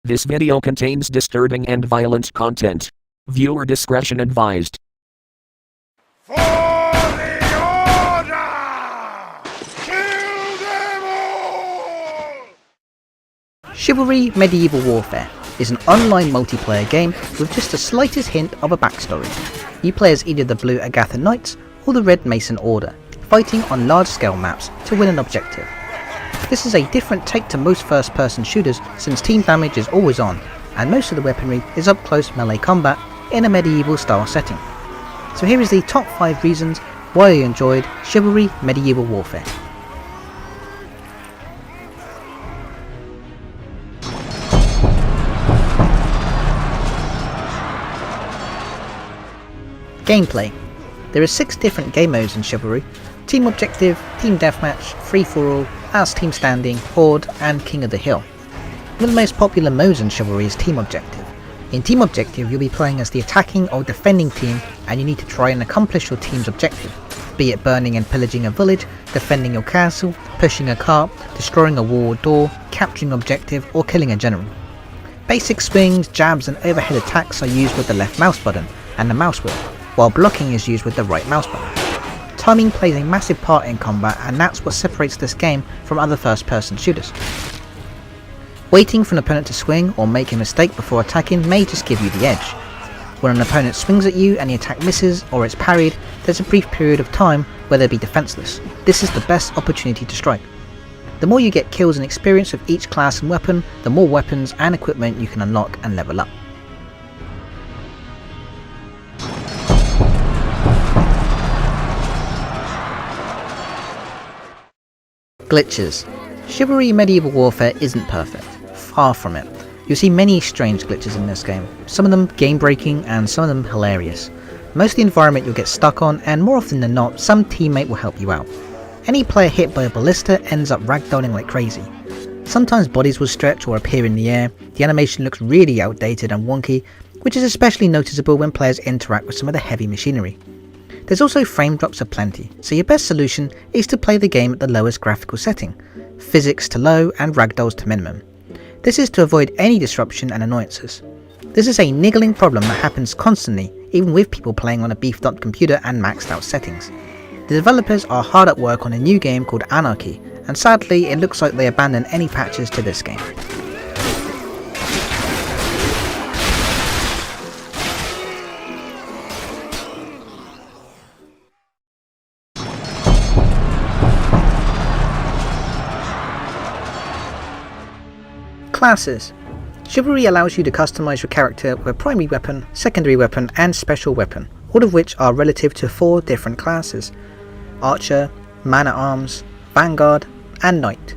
This video contains disturbing and violent content. Viewer discretion advised. For the order! Kill them all! Chivalry Medieval Warfare is an online multiplayer game with just the slightest hint of a backstory. You play as either the Blue Agatha Knights or the Red Mason Order, fighting on large scale maps to win an objective. This is a different take to most first person shooters since team damage is always on, and most of the weaponry is up close melee combat in a medieval style setting. So here is the top 5 reasons why I enjoyed Chivalry Medieval Warfare. Gameplay. There are 6 different game modes in Chivalry: Team Objective, Team Deathmatch, Free For All, As Team Standing, Horde, and King of the Hill. One of the most popular modes in Chivalry is Team Objective. In Team Objective you'll be playing as the attacking or defending team, and you need to try and accomplish your team's objective, be it burning and pillaging a village, defending your castle, pushing a cart, destroying a wall or door, capturing an objective, or killing a general. Basic swings, jabs and overhead attacks are used with the left mouse button and the mouse wheel, while blocking is used with the right mouse button. Timing plays a massive part in combat, and that's what separates this game from other first person shooters. Waiting for an opponent to swing or make a mistake before attacking may just give you the edge. When an opponent swings at you and the attack misses or it's parried, there's a brief period of time where they'll be defenseless. This is the best opportunity to strike. The more you get kills and experience of each class and weapon, the more weapons and equipment you can unlock and level up. Glitches. Chivalry Medieval Warfare isn't perfect. Far from it. You'll see many strange glitches in this game, some of them game breaking and some of them hilarious. Most of the environment you'll get stuck on, and more often than not some teammate will help you out. Any player hit by a ballista ends up ragdolling like crazy. Sometimes bodies will stretch or appear in the air, the animation looks really outdated and wonky, which is especially noticeable when players interact with some of the heavy machinery. There's also frame drops aplenty, so your best solution is to play the game at the lowest graphical setting, physics to low and ragdolls to minimum. This is to avoid any disruption and annoyances. This is a niggling problem that happens constantly, even with people playing on a beefed up computer and maxed out settings. The developers are hard at work on a new game called Anarchy, and sadly it looks like they abandoned any patches to this game. Classes. Chivalry allows you to customize your character with a primary weapon, secondary weapon and special weapon, all of which are relative to 4 different classes: Archer, Man-at-Arms, Vanguard and Knight.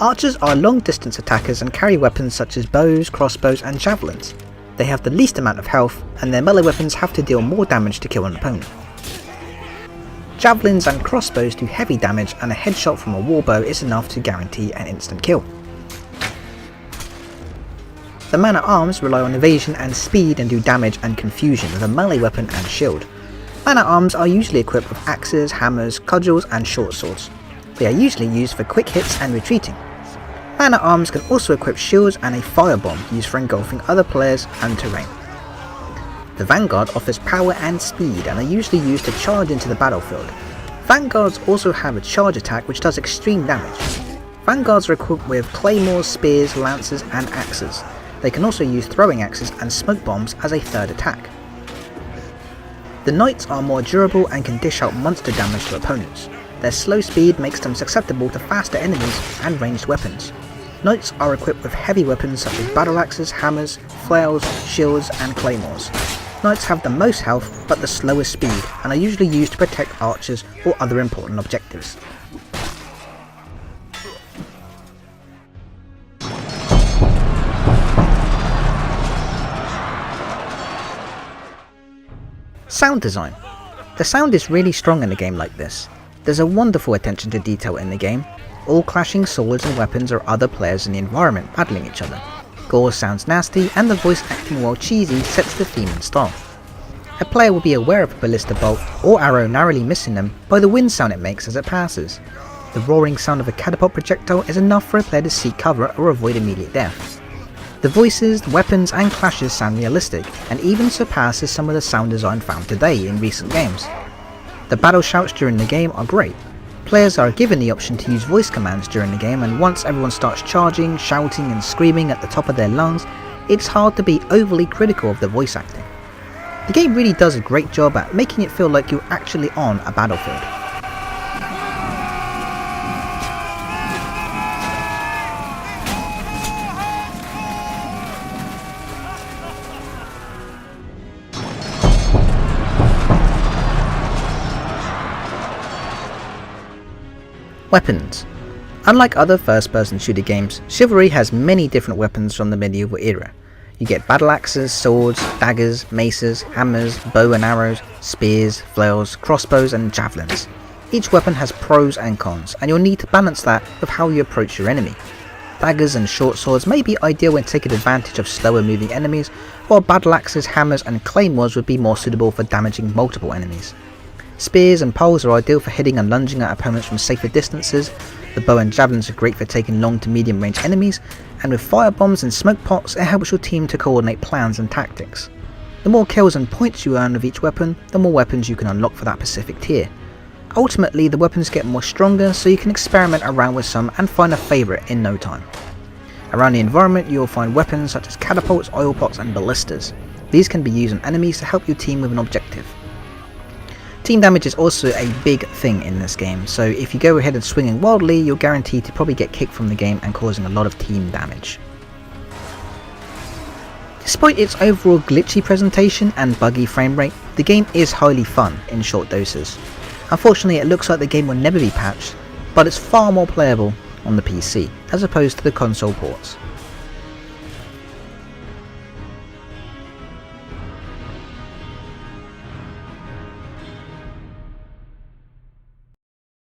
Archers are long distance attackers and carry weapons such as bows, crossbows and javelins. They have the least amount of health, and their melee weapons have to deal more damage to kill an opponent. Javelins and crossbows do heavy damage, and a headshot from a warbow is enough to guarantee an instant kill. The Man-at-Arms rely on evasion and speed and do damage and confusion with a melee weapon and shield. Man-at-Arms are usually equipped with axes, hammers, cudgels and short swords. They are usually used for quick hits and retreating. Man-at-Arms can also equip shields and a firebomb used for engulfing other players and terrain. The Vanguard offers power and speed and are usually used to charge into the battlefield. Vanguards also have a charge attack which does extreme damage. Vanguards are equipped with claymores, spears, lances and axes. They can also use throwing axes and smoke bombs as a third attack. The Knights are more durable and can dish out monster damage to opponents. Their slow speed makes them susceptible to faster enemies and ranged weapons. Knights are equipped with heavy weapons such as battle axes, hammers, flails, shields and claymores. Knights have the most health but the slowest speed, and are usually used to protect archers or other important objectives. Sound design. The sound is really strong in a game like this. There's a wonderful attention to detail in the game. All clashing swords and weapons are other players in the environment battling each other. Gore sounds nasty, and the voice acting, while cheesy, sets the theme and style. A player will be aware of a ballista bolt or arrow narrowly missing them by the wind sound it makes as it passes. The roaring sound of a catapult projectile is enough for a player to seek cover or avoid immediate death. The voices, weapons and clashes sound realistic, and even surpasses some of the sound design found today in recent games. The battle shouts during the game are great. Players are given the option to use voice commands during the game, and once everyone starts charging, shouting and screaming at the top of their lungs, it's hard to be overly critical of the voice acting. The game really does a great job at making it feel like you're actually on a battlefield. Weapons. Unlike other first-person shooter games, Chivalry has many different weapons from the medieval era. You get battle axes, swords, daggers, maces, hammers, bow and arrows, spears, flails, crossbows and javelins. Each weapon has pros and cons, and you'll need to balance that with how you approach your enemy. Daggers and short swords may be ideal when taking advantage of slower moving enemies, while battle axes, hammers and claymores would be more suitable for damaging multiple enemies. Spears and poles are ideal for hitting and lunging at opponents from safer distances. The bow and javelins are great for taking long to medium range enemies, and with fire bombs and smoke pots it helps your team to coordinate plans and tactics. The more kills and points you earn with each weapon, the more weapons you can unlock for that specific tier. Ultimately the weapons get more stronger, so you can experiment around with some and find a favourite in no time. Around the environment you will find weapons such as catapults, oil pots and ballistas. These can be used on enemies to help your team with an objective. Team damage is also a big thing in this game, so if you go ahead and swinging wildly, you're guaranteed to probably get kicked from the game and causing a lot of team damage. Despite its overall glitchy presentation and buggy frame rate, the game is highly fun in short doses. Unfortunately it looks like the game will never be patched, but it's far more playable on the PC, as opposed to the console ports.